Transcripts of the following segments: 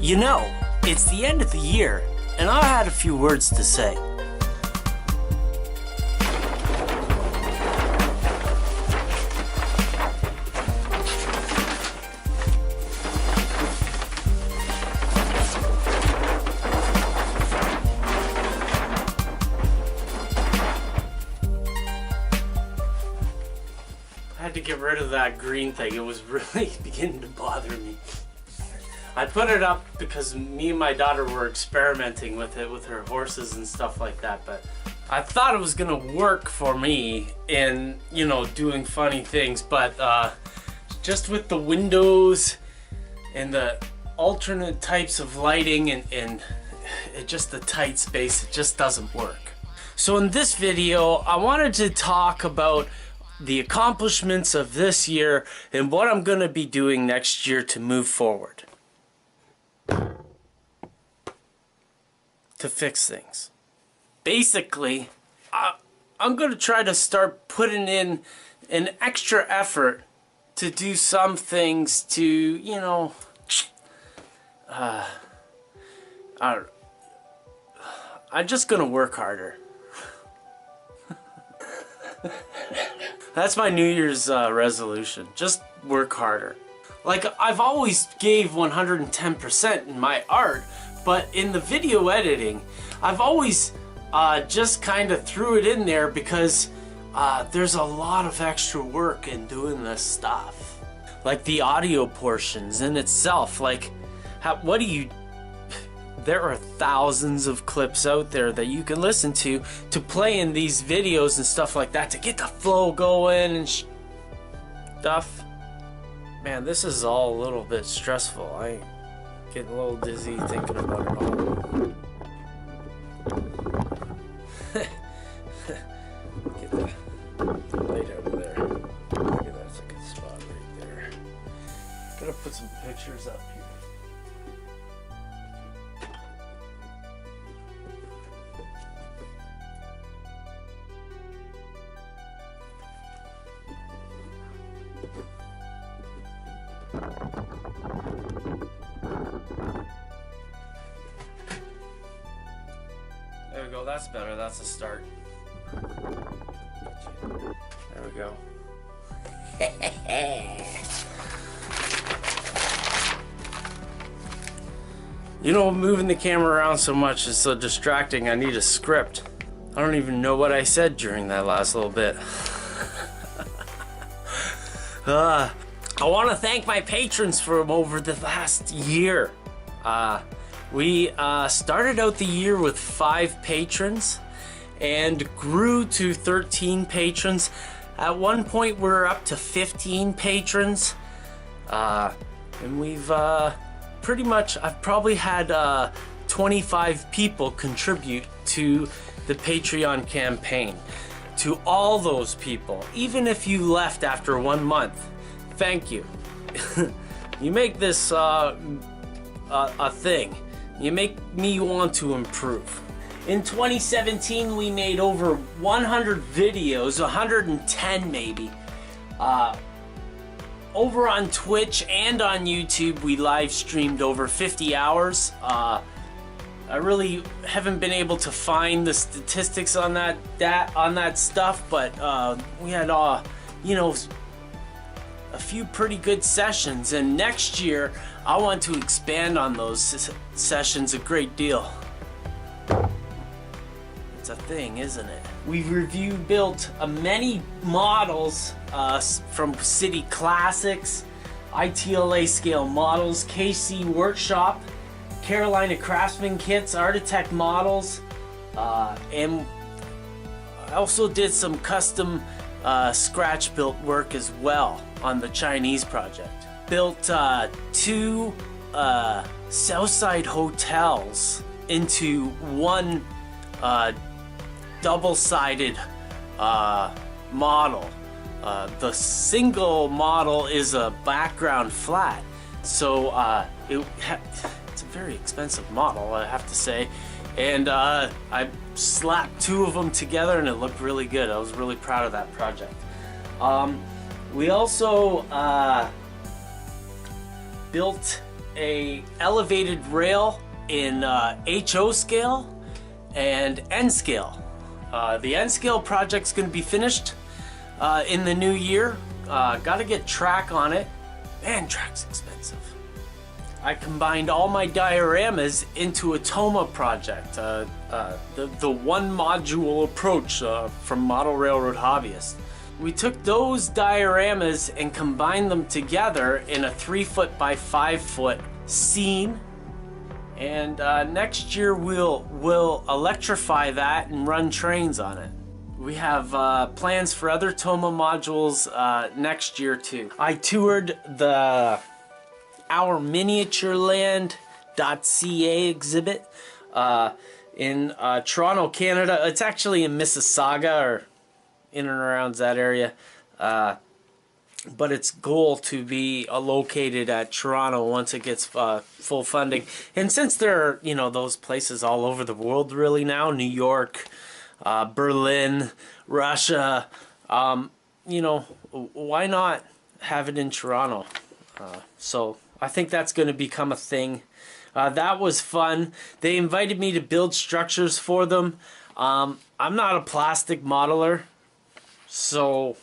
You know, it's the end of the year, and I had a few words to say. I had to get rid of that green thing. It was really beginning to bother me. I put it up because me and my daughter were experimenting with it with her horses and stuff like that, but I thought it was gonna work for me in, you know, doing funny things, but just with the windows and the alternate types of lighting and it just the tight space, it just doesn't work. So in this video, I wanted to talk about the accomplishments of this year and what I'm gonna be doing next year to move forward. To fix things. Basically, I'm going to try to start putting in an extra effort to do some things to, you know, I'm just going to work harder. That's my New Year's resolution. Just work harder. Like, I've always gave 110% in my art, but in the video editing, I've always just kind of threw it in there because there's a lot of extra work in doing this stuff. Like the audio portions in itself, like, there are thousands of clips out there that you can listen to play in these videos and stuff like that to get the flow going and stuff. Man, this is all a little bit stressful. I get a little dizzy thinking about it all. Get the light out of there. Look at that's a good spot right there. Gotta put some pictures up here. There we go, that's better, that's a start. There we go. You know, moving the camera around so much is so distracting, I need a script. I don't even know what I said during that last little bit. I want to thank my patrons from over the last year. We started out the year with 5 patrons and grew to 13 patrons. At one point we were up to 15 patrons. And we've pretty much, I've probably had 25 people contribute to the Patreon campaign. To all those people, even if you left after 1 month, thank you. You make this a thing. You make me want to improve. In 2017, we made over 100 videos, 110 maybe. Over on Twitch and on YouTube, we live streamed over 50 hours. I really haven't been able to find the statistics on that stuff, but we had you know, a few pretty good sessions, and next year I want to expand on those sessions a great deal. It's a thing, isn't it? We've built many models from City Classics, ITLA scale models, KC Workshop, Carolina Craftsman kits, Architect models, and I also did some custom scratch built work as well on the Chinese project. Built 2 Southside hotels into one double-sided model. The single model is a background flat, so it's a very expensive model, I have to say, and I slapped 2 of them together and it looked really good. I was really proud of that project. We also built a elevated rail in HO scale and N scale. The N scale project's going to be finished in the new year. Got to get track on it. Man, track's expensive. I combined all my dioramas into a TOMA project, the one module approach from Model Railroad Hobbyist. We took those dioramas and combined them together in a 3-foot by 5-foot scene. And next year we'll electrify that and run trains on it. We have plans for other TOMA modules next year too. I toured the Our Miniatureland.ca exhibit in Toronto, Canada. It's actually in Mississauga or in and around that area. But its goal to be located at Toronto once it gets full funding. And since there are, you know, those places all over the world really now, New York, Berlin, Russia, you know, why not have it in Toronto? So I think that's going to become a thing. That was fun. They invited me to build structures for them. I'm not a plastic modeler, so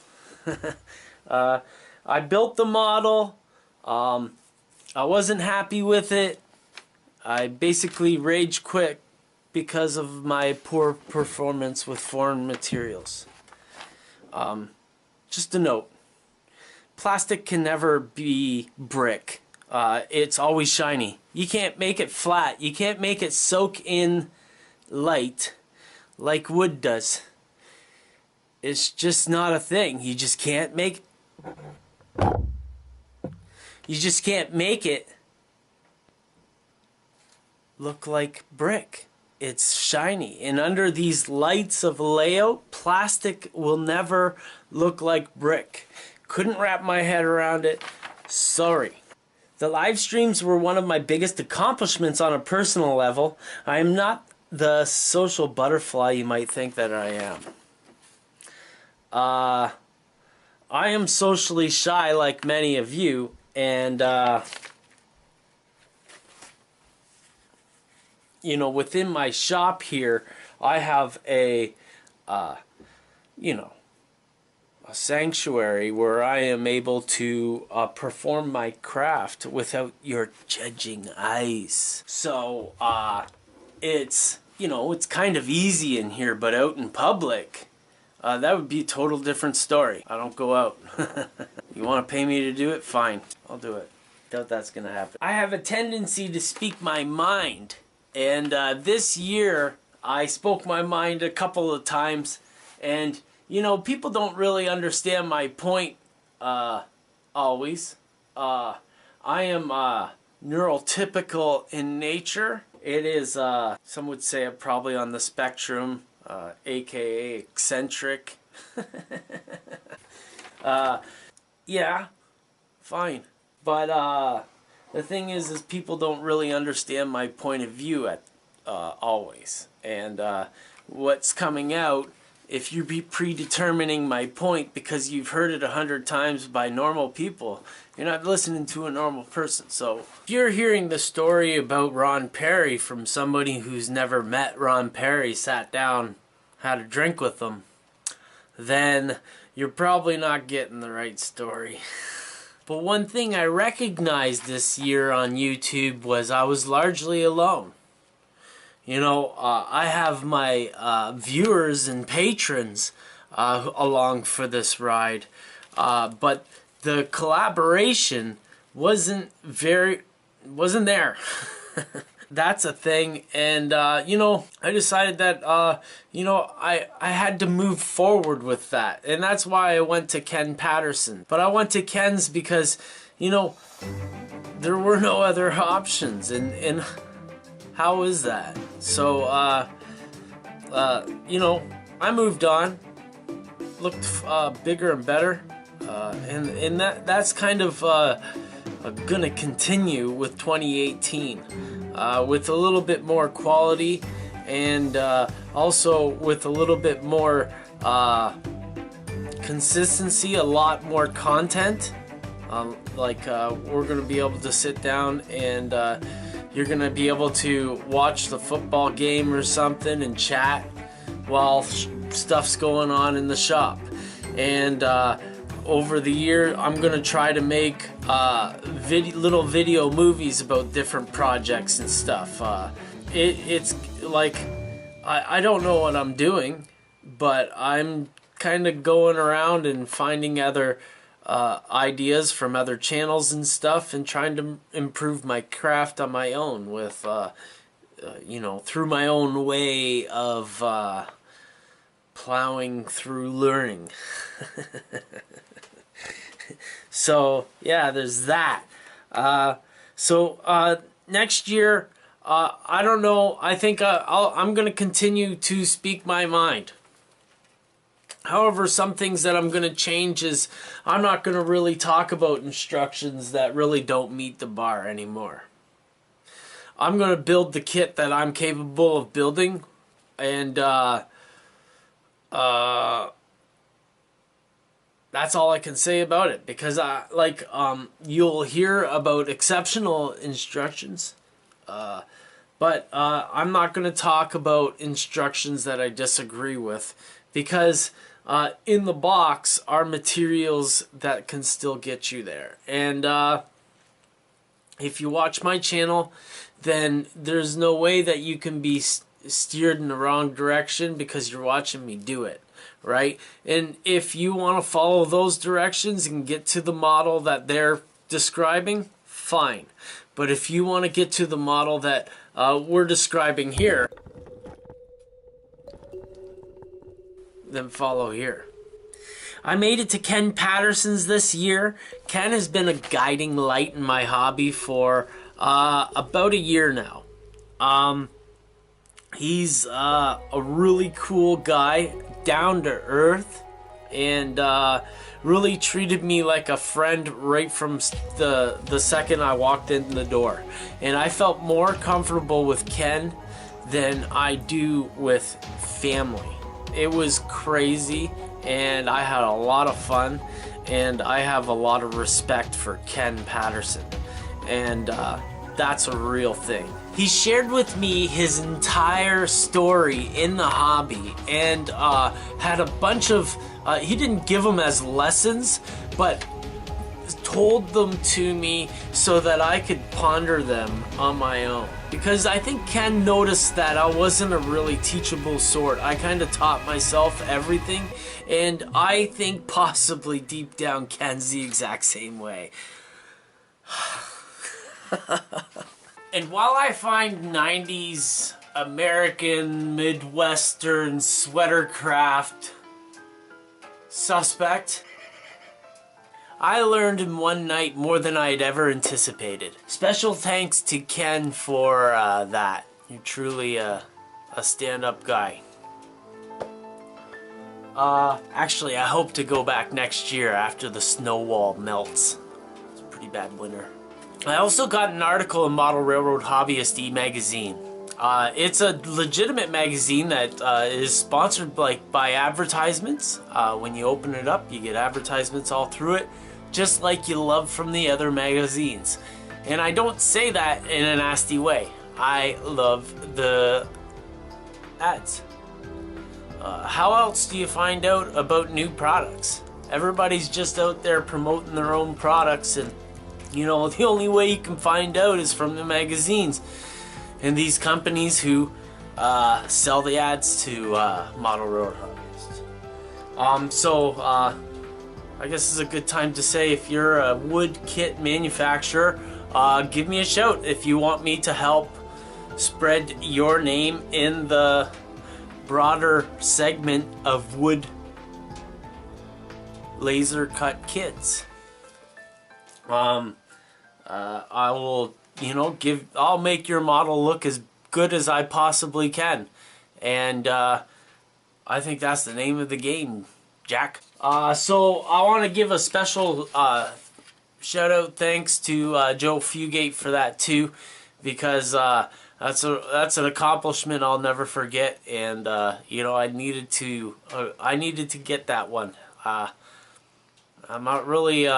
I built the model. I wasn't happy with it. I basically rage quit because of my poor performance with foreign materials. Just a note. Plastic can never be brick. It's always shiny. You can't make it flat. You can't make it soak in light like wood does. It's just not a thing. You just can't make it look like brick. It's shiny, and under these lights of layout, plastic will never look like brick. Couldn't wrap my head around it. Sorry. The live streams were one of my biggest accomplishments on a personal level. I am not the social butterfly you might think that I am. I am socially shy like many of you, and you know, within my shop here, I have a you know, a sanctuary where I am able to perform my craft without your judging eyes. So it's, you know, it's kind of easy in here, but out in public, that would be a total different story. I don't go out. You want to pay me to do it? Fine, I'll do it. Doubt that's gonna happen. I have a tendency to speak my mind, and this year I spoke my mind a couple of times, and you know, people don't really understand my point always. I am neurotypical in nature. It is, some would say I'm probably on the spectrum, aka eccentric. Yeah, fine. But the thing is people don't really understand my point of view at always. And what's coming out, if you be predetermining my point because you've heard it 100 times by normal people, you're not listening to a normal person. So if you're hearing the story about Ron Perry from somebody who's never met Ron Perry, sat down, had a drink with him, then you're probably not getting the right story. But one thing I recognized this year on YouTube was I was largely alone. You know, I have my viewers and patrons along for this ride, but the collaboration wasn't there. That's a thing, and you know, I decided that you know, I had to move forward with that, and that's why I went to Ken Patterson. But I went to Ken's because, you know, there were no other options, and how is that? So, you know, I moved on, looked bigger and better, and that's kind of gonna continue with 2018, with a little bit more quality, and also with a little bit more consistency, a lot more content. Like we're gonna be able to sit down and you're gonna be able to watch the football game or something and chat while stuff's going on in the shop. And over the year, I'm gonna try to make little video movies about different projects and stuff. It's like I don't know what I'm doing, but I'm kind of going around and finding other ideas from other channels and stuff, and trying to improve my craft on my own with, through my own way of plowing through learning. So yeah, there's that. Next year, I don't know. I think I'm going to continue to speak my mind. However, some things that I'm going to change is I'm not going to really talk about instructions that really don't meet the bar anymore. I'm going to build the kit that I'm capable of building, and that's all I can say about it, because you'll hear about exceptional instructions, but I'm not going to talk about instructions that I disagree with, because in the box are materials that can still get you there. And if you watch my channel, then there's no way that you can be steered in the wrong direction because you're watching me do it, right? And if you want to follow those directions and get to the model that they're describing, fine. But if you want to get to the model that we're describing here, then follow here. I made it to Ken Patterson's this year. Ken has been a guiding light in my hobby for about a year now. He's a really cool guy, down to earth, and really treated me like a friend right from the second I walked in the door. And I felt more comfortable with Ken than I do with family. It was crazy, and I had a lot of fun, and I have a lot of respect for Ken Patterson, and that's a real thing. He shared with me his entire story in the hobby, and had a bunch of, he didn't give them as lessons, but told them to me so that I could ponder them on my own. Because I think Ken noticed that I wasn't a really teachable sort. I kind of taught myself everything, and I think possibly deep down Ken's the exact same way. And while I find 90s American Midwestern sweater craft suspect, I learned in one night more than I had ever anticipated. Special thanks to Ken for that. You're truly a stand-up guy. Actually, I hope to go back next year after the snow wall melts. It's a pretty bad winter. I also got an article in Model Railroad Hobbyist e-magazine. It's a legitimate magazine that is sponsored by advertisements. When you open it up, you get advertisements all through it, just like you love from the other magazines. And I don't say that in a nasty way. I love the ads. How else do you find out about new products? Everybody's just out there promoting their own products, and you know, the only way you can find out is from the magazines and these companies who sell the ads to Model Railroad Hobbyists. I guess this is a good time to say, if you're a wood kit manufacturer, give me a shout if you want me to help spread your name in the broader segment of wood laser cut kits. I will, I'll make your model look as good as I possibly can. And I think that's the name of the game, Jack. So I want to give a special shout out thanks to Joe Fugate for that too, because that's an accomplishment I'll never forget. And I needed to get that one. I'm not really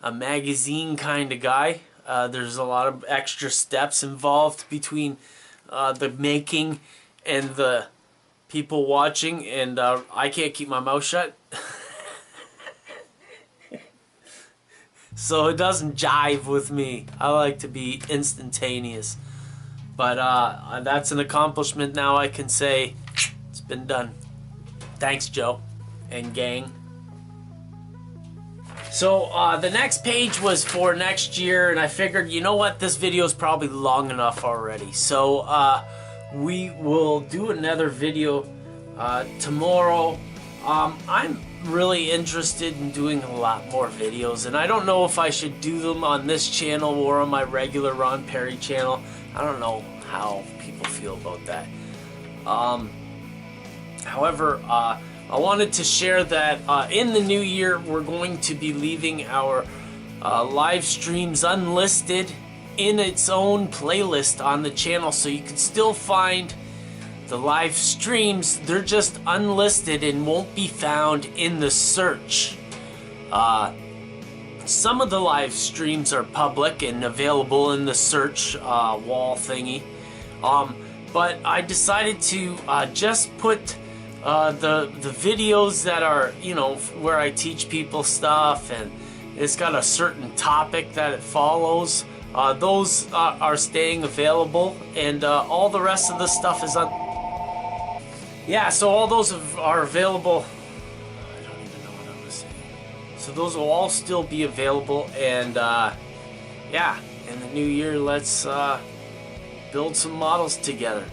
a magazine kind of guy. There's a lot of extra steps involved between the making and the people watching, and I can't keep my mouth shut. So it doesn't jive with me. I like to be instantaneous. But that's an accomplishment now. I can say it's been done. Thanks, Joe and gang. So the next page was for next year, and I figured, you know what, this video is probably long enough already. So we will do another video tomorrow. I'm really interested in doing a lot more videos, and I don't know if I should do them on this channel or on my regular Ron Perry channel. I don't know how people feel about that. However, I wanted to share that in the new year we're going to be leaving our live streams unlisted in its own playlist on the channel, so you can still find the live streams. They're just unlisted and won't be found in the search. Some of the live streams are public and available in the search wall thingy. But I decided to just put the videos that are, you know, where I teach people stuff and it's got a certain topic that it follows. Those are staying available, and all the rest of the stuff is on. Yeah, so all those are available. I don't even know what I was saying. So those will all still be available, and yeah, in the new year, let's build some models together.